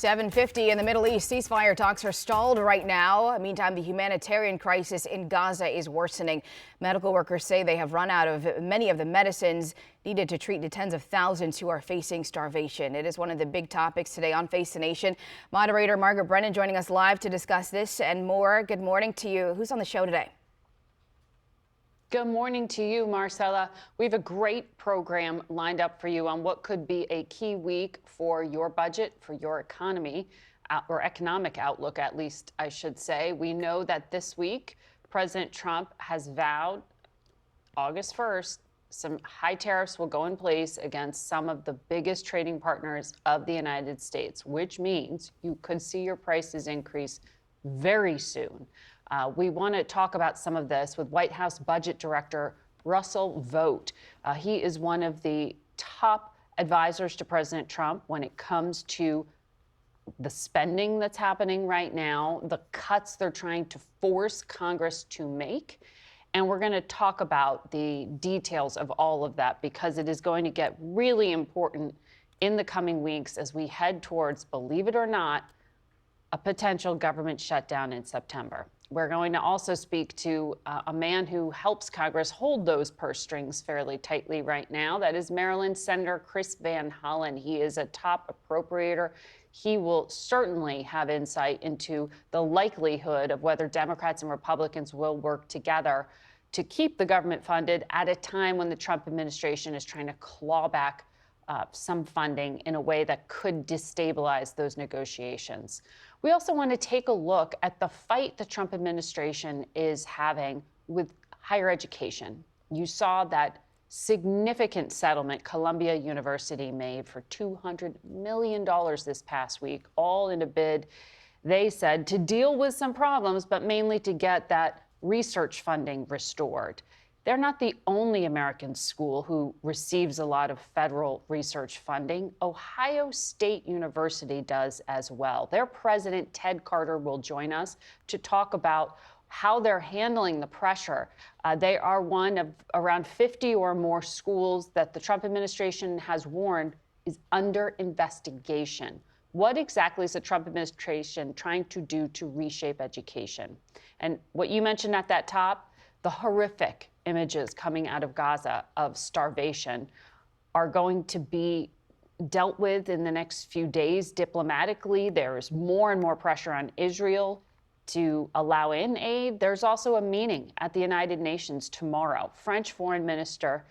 7:50 in the Middle East. Ceasefire talks are stalled right now. Meantime, the humanitarian crisis in Gaza is worsening. Medical workers say they have run out of many of the medicines needed to treat the tens of thousands who are facing starvation. It is one of the big topics today on Face the Nation. Moderator Margaret Brennan joining us live to discuss this and more. Good morning to you. Who's on the show today? Good morning to you, Marcella. We have a great program lined up for you on what could be a key week for your budget, for your economy, or economic outlook, at least I should say. We know that this week, President Trump has vowed August 1st, some high tariffs will go in place against some of the biggest trading partners of the United States, which means you could see your prices increase very soon. We want to talk about some of this with White House Budget Director Russell Vought. He is one of the top advisors to President Trump when it comes to the spending that's happening right now, the cuts they're trying to force Congress to make. And we're going to talk about the details of all of that because it is going to get really important in the coming weeks as we head towards, believe it or not, a potential government shutdown in September. We're going to also speak to a man who helps Congress hold those purse strings fairly tightly right now. That is Maryland Senator Chris Van Hollen. He is a top appropriator. He will certainly have insight into the likelihood of whether Democrats and Republicans will work together to keep the government funded at a time when the Trump administration is trying to claw back some funding in a way that could destabilize those negotiations. We also want to take a look at the fight the Trump administration is having with higher education. You saw that significant settlement Columbia University made for $200 million this past week, all in a bid, they said, to deal with some problems, but mainly to get that research funding restored. They're not the only American school who receives a lot of federal research funding. Ohio State University does as well. Their president, Ted Carter, will join us to talk about how they're handling the pressure. They are one of around 50 or more schools that the Trump administration has warned is under investigation. What exactly is the Trump administration trying to do to reshape education? And what you mentioned at that top, the horrific images coming out of Gaza of starvation are going to be dealt with in the next few days diplomatically. There is more and more pressure on Israel to allow in aid. There's also a meeting at the United Nations tomorrow. French Foreign Minister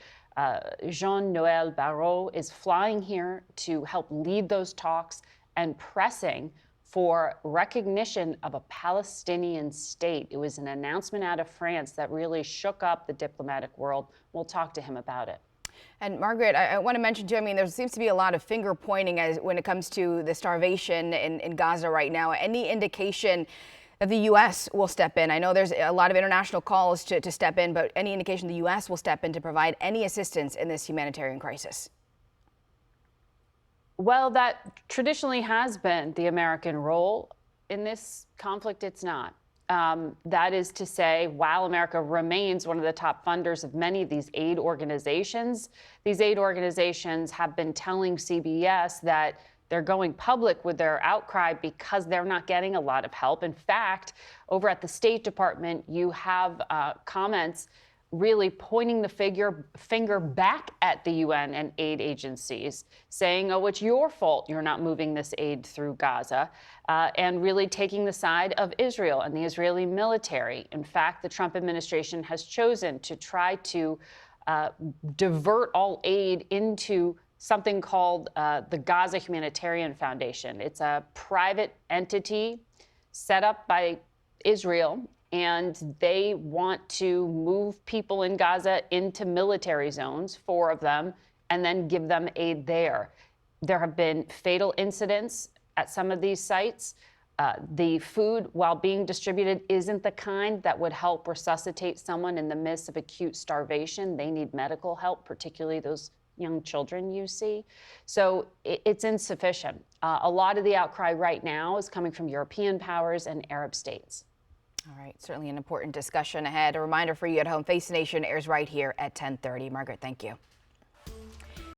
Jean-Noël Barrot is flying here to help lead those talks and pressing for recognition of a Palestinian state. It was an announcement out of France that really shook up the diplomatic world. We'll talk to him about it. And Margaret, I want to mention too, there seems to be a lot of finger pointing when it comes to the starvation in Gaza right now. Any indication that the U.S. will step in? I know there's a lot of international calls to step in, but any indication the U.S. will step in to provide any assistance in this humanitarian crisis? Well, that traditionally has been the American role. In this conflict, it's not. That is to say, while America remains one of the top funders of many of these aid organizations have been telling CBS that they're going public with their outcry because they're not getting a lot of help. In fact, over at the State Department, you have comments really pointing the finger back at the UN and aid agencies, saying, oh, it's your fault you're not moving this aid through Gaza, and really taking the side of Israel and the Israeli military. In fact, the Trump administration has chosen to try to divert all aid into something called the Gaza Humanitarian Foundation. It's a private entity set up by Israel, and they want to move people in Gaza into military zones, 4 of them, and then give them aid there. There have been fatal incidents at some of these sites. The food, while being distributed, isn't the kind that would help resuscitate someone in the midst of acute starvation. They need medical help, particularly those young children you see. So it's insufficient. A lot of the outcry right now is coming from European powers and Arab states. All right, certainly an important discussion ahead. A reminder for you at home, Face the Nation airs right here at 10:30. Margaret, thank you.